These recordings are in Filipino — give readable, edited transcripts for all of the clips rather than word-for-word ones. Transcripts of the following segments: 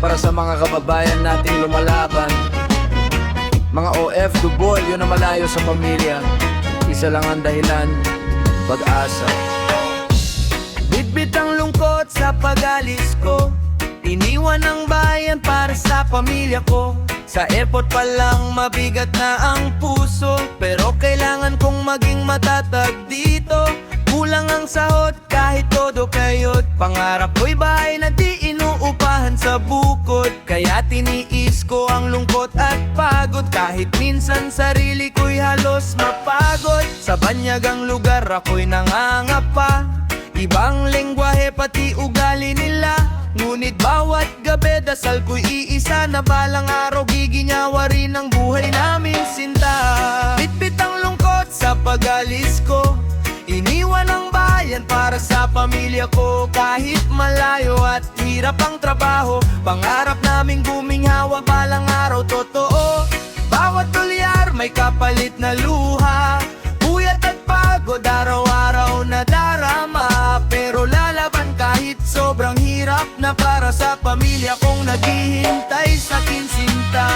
para sa mga kababayan nating lumalaban. Mga OFW na malayo sa pamilya, isa lang ang dahilan, pag-asa. Bitbit ang lungkot sa pag-alis ko, iniwan ang bayan para sa pamilya ko. Sa airport pa lang mabigat na ang puso, pero kailangan kong maging matatag dito. Kulang ang sahod kahit todo kayod, pangarap ko'y bahay na di inuupahan sa bukod. Kaya tiniis ko ang lungkot at pagod, kahit minsan sarili ko'y halos mapagod. Sa banyagang lugar ako'y nangangapa, ibang lengguwahe pati ugali nila. Ngunit bawat gabi dasal ko'y iisa, na balang araw giginyawa rin ang buhay namin sinta. Bitbit ang lungkot sa pag-alis ko, iniwan ang bayan para sa pamilya ko. Kahit malayo at hirap ang trabaho, pangarap naming guminhawa balang araw totoo. Bawat dolyar may kapalit na luha, puyat at pagod araw-araw na darama. Pero lalaban kahit sobrang hirap na, para sa pamilya kong naghihintay sa akin sinta.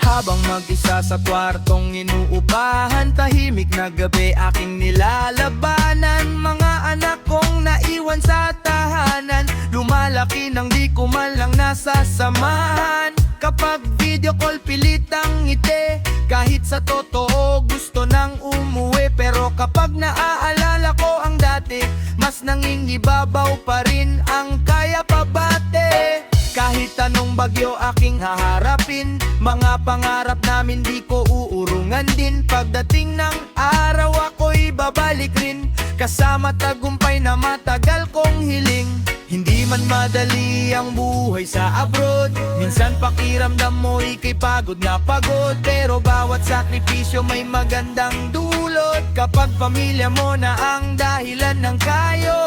Habang mag-isa sa kwartong inuupahan, tahimik na gabi aking nilalabanan. Mga anak kong naiwan sa tahanan, lumalaki nang di ko man lang nasasamahan. Kapag video call pilit ang ngiti, kahit sa totoo gusto nang umuwi. Pero kapag naaalala ko ang dati, mas nangingibabaw pa rin ang kaya pabate. Kahit anong bagyo aking haharapin, mga pangarap namin di ko uurungan din. Pagdating ng araw ako'y babalik rin, kasama tagumpay na matagal kong hiling. Hindi man madali ang buhay sa abroad, minsan pakiramdam mo ika'y pagod na pagod. Pero bawat sakripisyo may magandang dulot, kapag pamilya mo na ang dahilan ng kayo.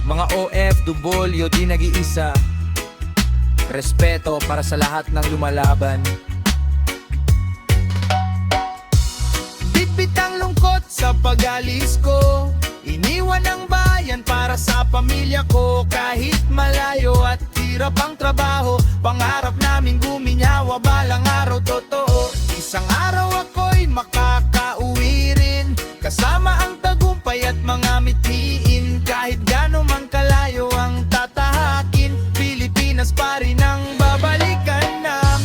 Mga OFW di nag-iisa, respeto para sa lahat ng lumalaban. Bitbit ang lungkot sa pag-alis ko, iniwan ang bayan para sa pamilya ko. Kahit malayo at hirap ang trabaho, pangarap namin guminhawa balang araw totoo. Isang araw ako'y makakauwi rin, kasama ang tagumpay at mga mithiin. Kahit gano'n man kalayo ang tatahakin, Pilipinas pa rin ang babalikan namin.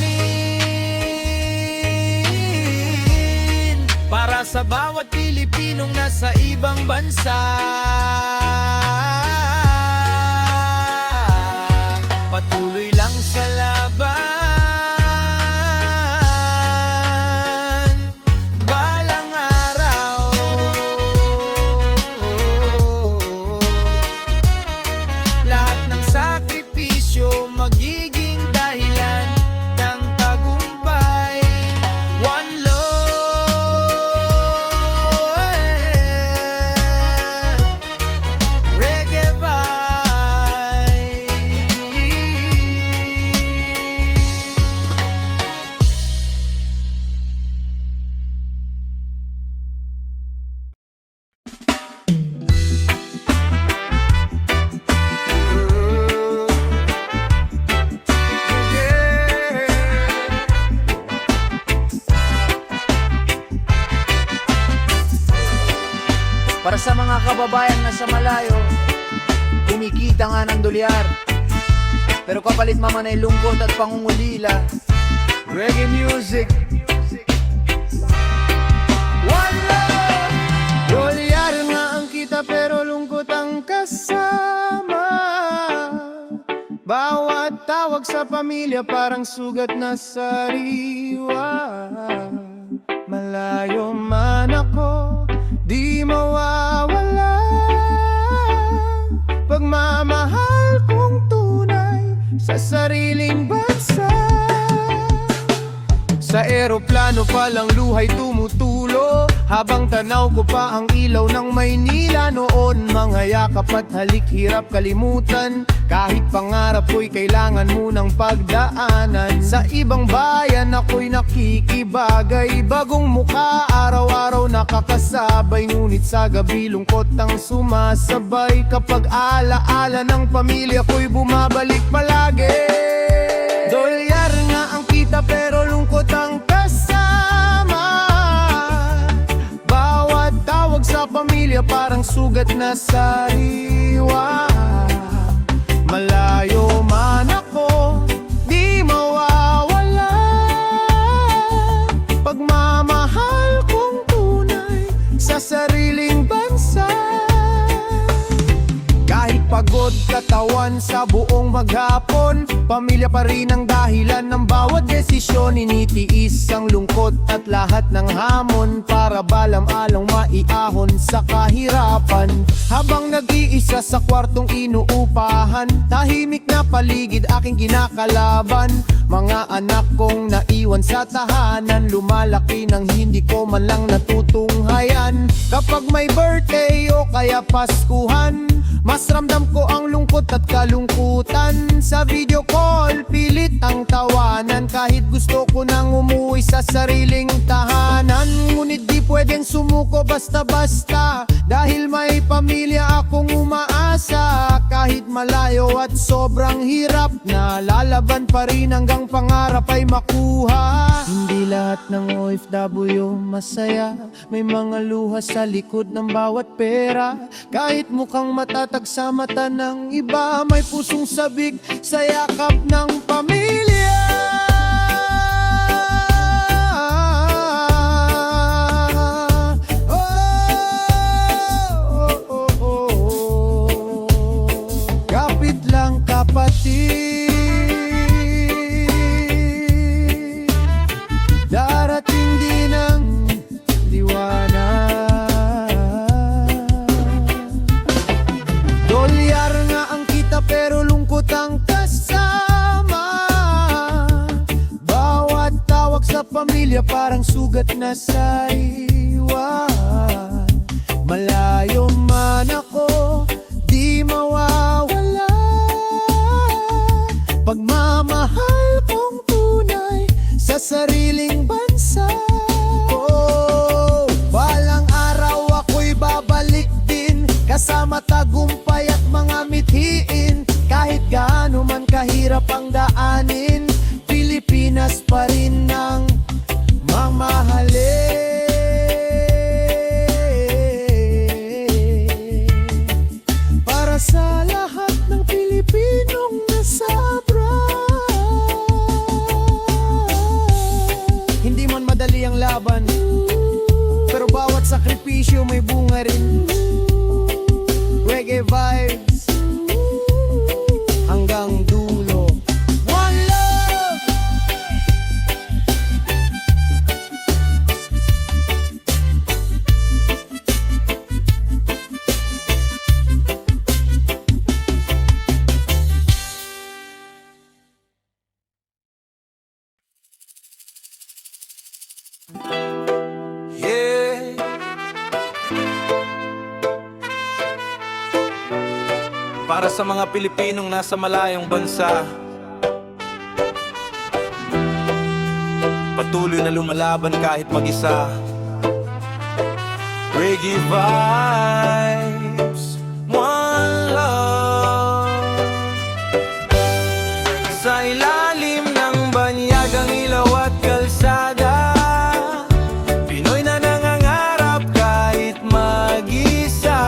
Para sa bawat Pilipinong nasa ibang bansa, patuloy lang sa laban. Balang araw lahat ng sakripisyo magiging dahilan ng tagumpay. One love, reggae vibe. Para sa mga kababayan na sa malayo, kumikita nga ng dolyar, pero kapalit maman ay lungkot at pangungulila. Reggae music, One love, dolyar nga ang kita pero lungkot ang kasama. Bawat tawag sa pamilya parang sugat na sariwa. Malayo man ako, di mawawala pagmamahal kong tunay sa sariling bansa. Sa eroplano palang luhay tumutulo, Habang tanaw ko pa ang ilaw ng Maynila noon, mga yakap at halik hirap kalimutan. Kahit pangarap ko'y kailangan munang pagdaanan. Sa ibang bayan ako'y nakikibagay, bagong mukha araw-araw nakakasabay. Ngunit sa gabi lungkot ang sumasabay. Kapag alaala ng pamilya ko'y bumabalik palagi. Dolyar nga ang kita pero lungkot ang kasama. Bawat tawag sa pamilya parang sugat na sariwa. Malayo man ako, di mawawala pagmamahal kong tunay sa sariling bansa. Kahit pagod katawan sa buong maghapon, pamilya pa rin ang dahilan ng bawat desisyon. Initiis ang lungkot at lahat ng hamon para balam-alang maiahon sa kahirapan. Habang nag-iisa sa kwartong inuupahan, tahimik na paligid aking kinakalaban. Mga anak kong naiwan sa tahanan, lumalaki nang hindi ko man lang natutunghayan. Kapag may birthday o kaya Paskuhan, mas ramdam ko ang lungkot at kalungkutan. Sa video call, pilit ang tawanan, kahit gusto ko nang umuwi sa sariling tahanan. Ngunit di pwedeng sumuko basta-basta, dahil may pamilya akong umaasa. Kahit malayo at sobrang hirap, nalalaban pa rin hanggang pangarap ay makuha. Hindi lahat ng OFW masaya, may mga luha sa likod ng bawat pera. Kahit mukhang matatag sa mata ng iba, may pusong sabik sa yakap ng pamilya. Kapit lang kapatid, darating din ang liwanag. Dolyar nga ang kita pero lungkot ang kasama. Bawat tawag sa pamilya parang sugat na sa iwan. Malayo man ako, di mawawala pagmamahal kong tunay sa sariling bansa. Oh, balang araw ako'y babalik din, kasama tagumpay at mga mithiin. Kahit gaano man kahirap ang daanin, Pilipinas pa rin ang mamahalin. Para sa lahat ng Pilipinong nasa abroad, hindi man madali ang laban, pero bawat sakripisyo may bunga rin. Reggae vibes hanggang dulo. One love! Yeah. Para sa mga Pilipinong nasa malayong bansa, patuloy na lumalaban kahit mag-isa. Reggae vibes, one love. Sa ilalim ng banyagang ilaw at kalsada, Pinoy na nangangarap kahit mag-isa.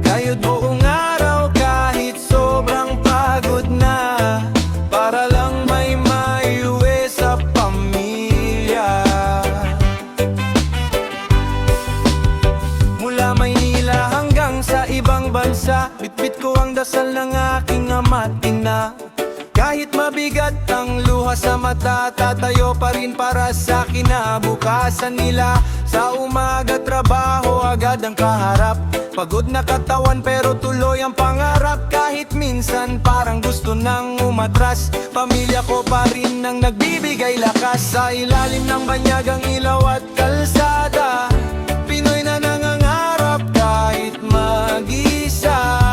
Kayod buong araw kahit sobrang pagod na, para lang may maiuwi sa pamilya. Mula Maynila hanggang sa ibang bansa, bitbit ko ang dasal ng aking ama't ina. Kahit mabigat ang luha sa mata, tatayo pa rin para sa kinabukasan nila. Sa umaga trabaho agad ang kaharap, Pagod na katawan pero tuloy ang pangarap. Kahit minsan parang gusto nang umatras, pamilya ko pa rin ang nagbibigay lakas. Sa ilalim ng banyagang ilaw at kalsada, Pinoy na nangangarap kahit mag-isa.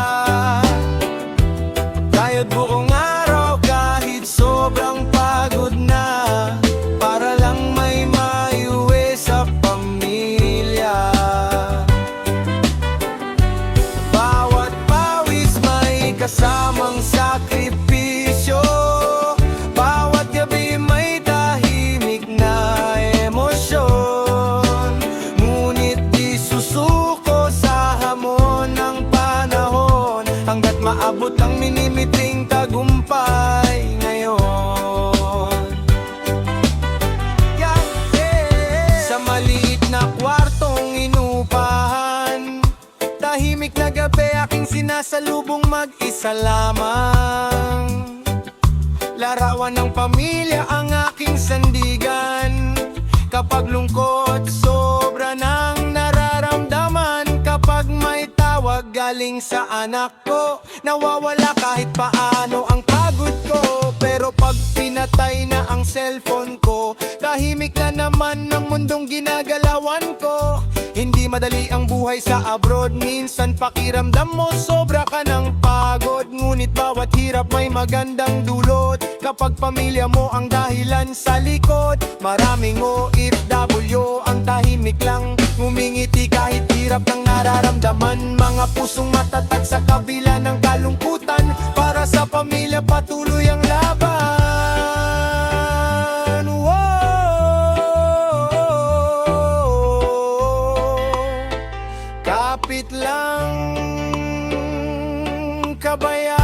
Kahit buong araw, kahit sobrang pagod na, para lang may maiuwi sa pamilya. Bawat pawis may kasamang sakripisyo, bawat gabi may tahimik na emosyon. Ngunit di susuko sa hamon ng panahon, hanggat maabot ang minimiting tagumpay ngayon. Sa maliit na kwartong inupahan, tahimik na gabi aking sinasalubong mag-isa lamang. Larawan ng pamilya ang aking sandigan. Kapag lungkot, sobra nang nararamdaman. Kapag may tawag galing sa anak ko, nawawala kahit paano ang pagod ko. Pero pag pinatay na ang cellphone ko, tahimik na naman ang mundong ginagalawan ko. Hindi madali ang buhay sa abroad, minsan pakiramdam mo sobra ka ng pagod. Ngunit bawat hirap may magandang dulot, kapag pamilya mo ang dahilan sa likod. Maraming OFW ang tahimik lang ngumingiti kahit hirap ng nararamdaman. Mga pusong matatag sa kabila ng kalungkutan, para sa pamilya patuloy ang laban. Kapit lang kabayan,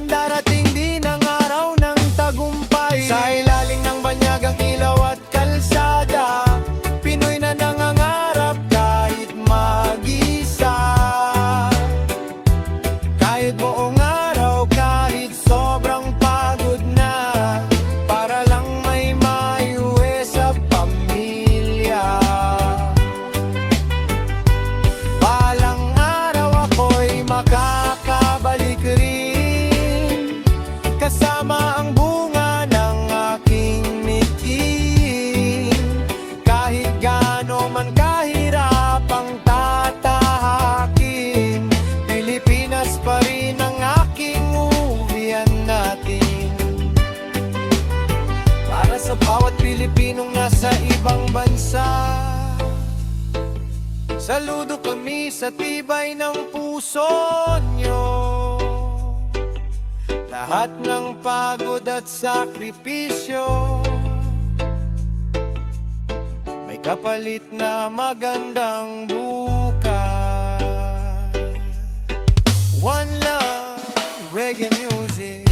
darating din ang araw ng tagumpay. Sa ilalim ng banyagang ilaw at kalsada, Pinoy na nangangarap kahit mag-isa. Kahit buong araw, kahit sobrang pagod na, para lang may maiuwi sa pamilya. Balang araw ako'y makakabalik rin, kasama ang bunga ng aking mithiin. Kahit gaano man kahirap ang tatahakin, Pilipinas pa rin ang aking uwian natin. Para sa bawat Pilipinong nasa ibang bansa, saludo kami sa tibay ng puso nyo. Lahat ng pagod at sakripisyo, may kapalit na magandang bukas. One love, reggae music.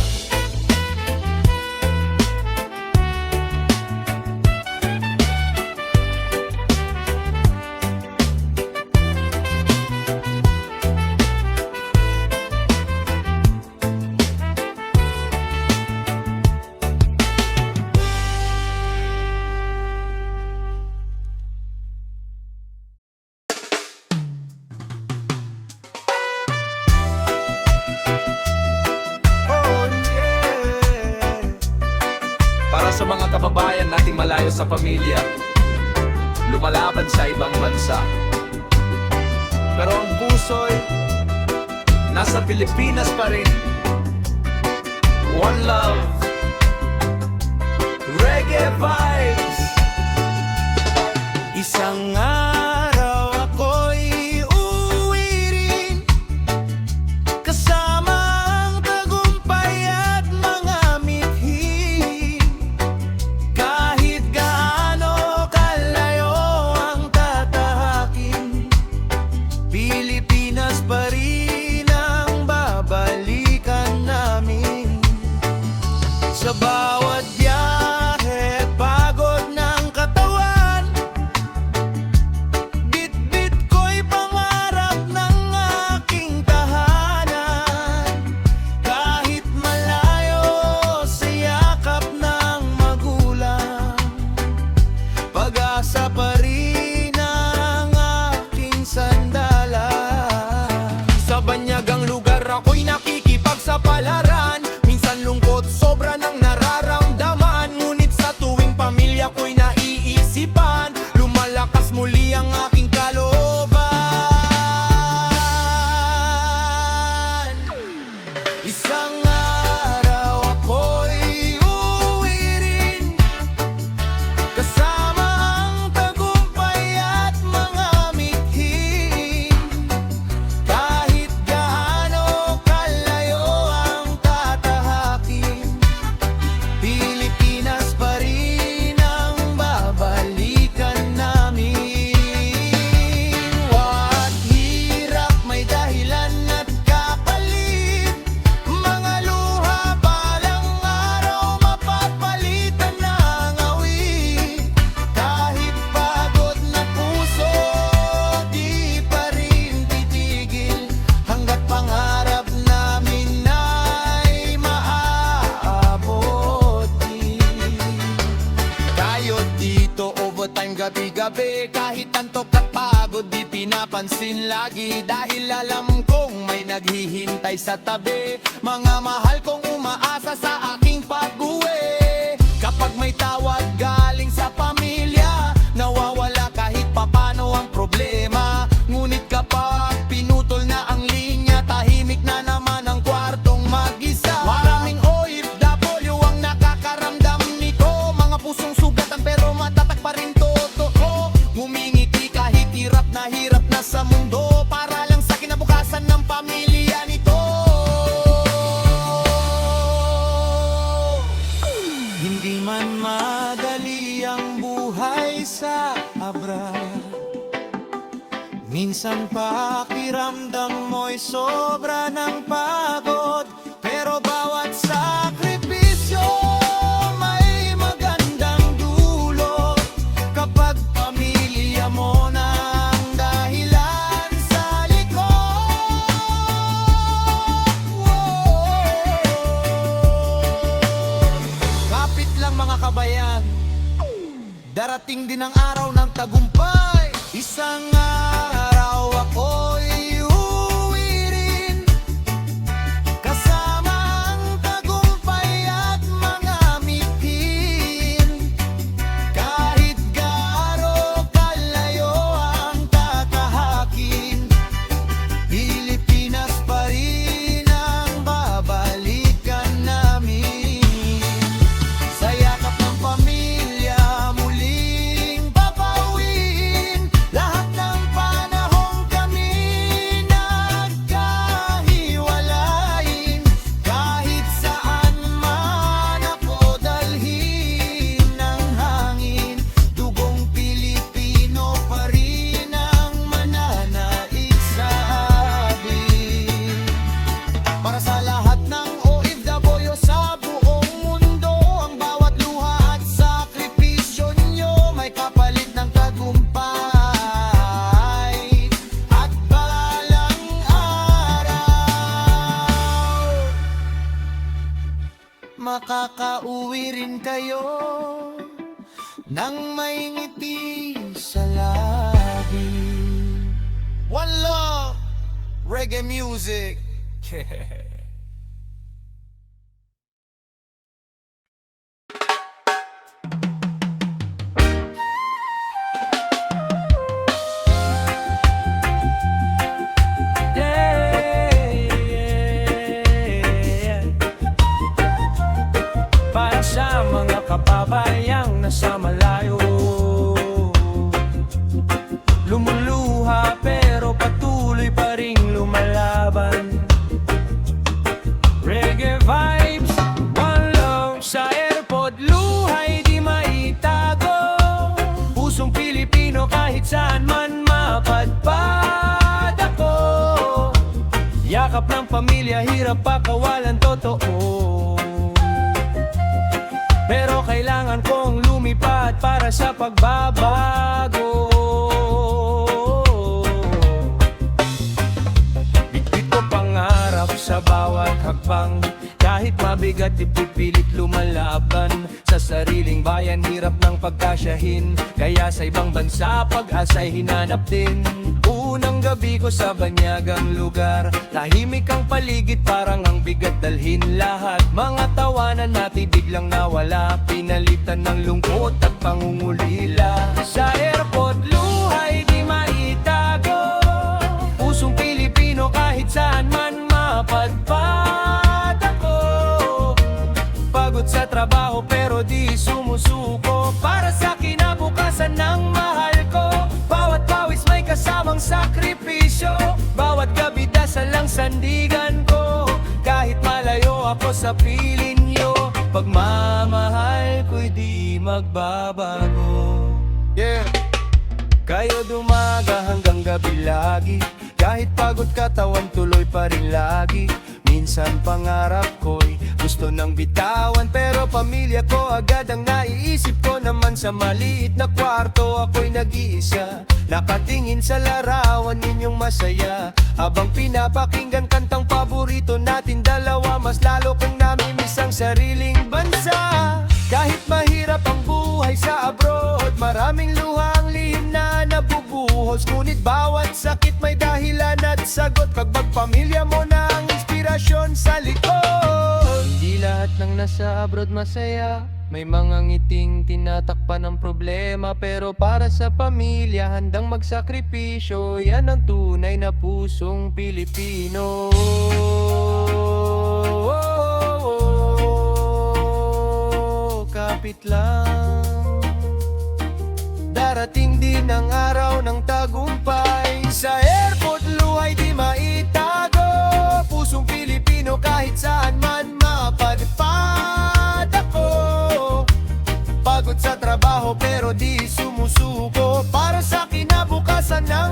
Para sa mga kababayan nating malayo sa pamilya, lumalaban sa ibang bansa, pero ang puso'y nasa Pilipinas pa rin. One love, reggae vibes. Isang araw ako'y uuwi rin, kasama ang tagumpay at mga mithiin. Kahit gaano kalayo ang tatahakin, Pilipinas pa rin ang babalikan namin. Sa bawat biyahe, pagod ng katawan, tabi. Kahit antok at pagod di pinapansin lagi, dahil alam kong may naghihintay sa tabi. Mga mahal kong umaasa sa aking pag-uwi. Kapag may tawag galing sa pamilya, nawawala kahit papano ang problema. Ngunit kapag pinutol na ang linya, tahimik na naman ang kwartong mag-isa. Maraming OFW ang nakakaramdam nito, mga pusong sugatan pero matatag pa rin totoo. Ngumingiti kahit hirap na sa mundo, para lang sa kinabukasan ng pamilya nito. Hindi man madali ang buhay sa abroad, minsan pakiramdam mo'y sobra ng pagod. Pero bawat sakripisyo may magandang dulot, kapag pamilya mo na ang dahilan sa likod. Kapit lang mga kabayan, darating din ang araw ng tagumpay. Isang araw ako'y uuwi rin, kasama ang tagumpay at mga mitin. Kahit gaano kalayo ang tatahakin, Pilipinas pa rin ang babalikan namin. Sa yakap ng pamilya muling papawiin, lahat ng panahong kami nagkahiwalayin. Kahit saan man ako dalhin ng hangin, dugong Pilipino pa rin ang mananais sa amin. Para sa lahat ng OFW sa buong mundo, ang bawat luha at sakripisyo nyo may kapalit ng tagumpay. At balang araw, makakauwi rin kayo nang may ngiti sa labi. One love, reggae music. Para sa mga kababayang nasa malayo, lumuluha pero patuloy pa ring lumalaban. Reggae vibes, one love. Sa airport, luhay di maitago, pusong Pilipino kahit saan man mapadpad ako. Yakap ng pamilya, hirap pakawalan totoo, pero kailangan kong lumipad para sa pagbabago. Bitbit ko pangarap sa bawat hakbang, kahit mabigat ipipilit lumalaban. Sa sariling bayan hirap ng pagkasyahin, kaya sa ibang bansa pag-asa'y hinanap din. Unang gabi ko sa banyagang lugar, tahimik ang paligid, parang ang bigat dalhin lahat. Mga tawanan natin biglang nawala, pinalitan ng lungkot at pangungulila. Sa airport, luhay di maitago, pusong Pilipino kahit saan man mapadpad ako. Pagod sa trabaho pero di sumusuko, para sa kinabukasan ng mahal ko. Bawat pawis may kasamang sakripisyo, bawat gabi dasal lang sandigan ko. Kahit malayo ako sa piling nyo, pagmamahal ko'y di magbabago. Yeah. Kayo dumaga hanggang gabi lagi, kahit pagod katawan tuloy pa rin lagi. Minsan pangarap ko'y gusto nang bitawan, pero pamilya ko agad ang naiisip ko. Naman sa maliit na kwarto ako'y nag-iisa, nakatingin sa larawan ninyong masaya, habang pinapakinggan kantang paborito natin dalawa. Mas lalo kong namimiss ang sariling bansa. Kahit mahirap ang buhay sa abroad, maraming luha ang lihim pagkatapos. Ngunit bawat sakit may dahilan at sagot. Kapag pamilya mo na ang inspirasyon sa likod. Hindi lahat ng nasa abroad masaya, may mga ngiting tinatakpan ng problema. Pero para sa pamilya handang magsakripisyo, yan ang tunay na pusong Pilipino. Kapit lang, darating din ang araw ng tagumpay. Sa airport luhay di maitago, pusong Pilipino kahit saan man mapadpad ako. Pagod sa trabaho pero di sumusuko, para sa kinabukasan na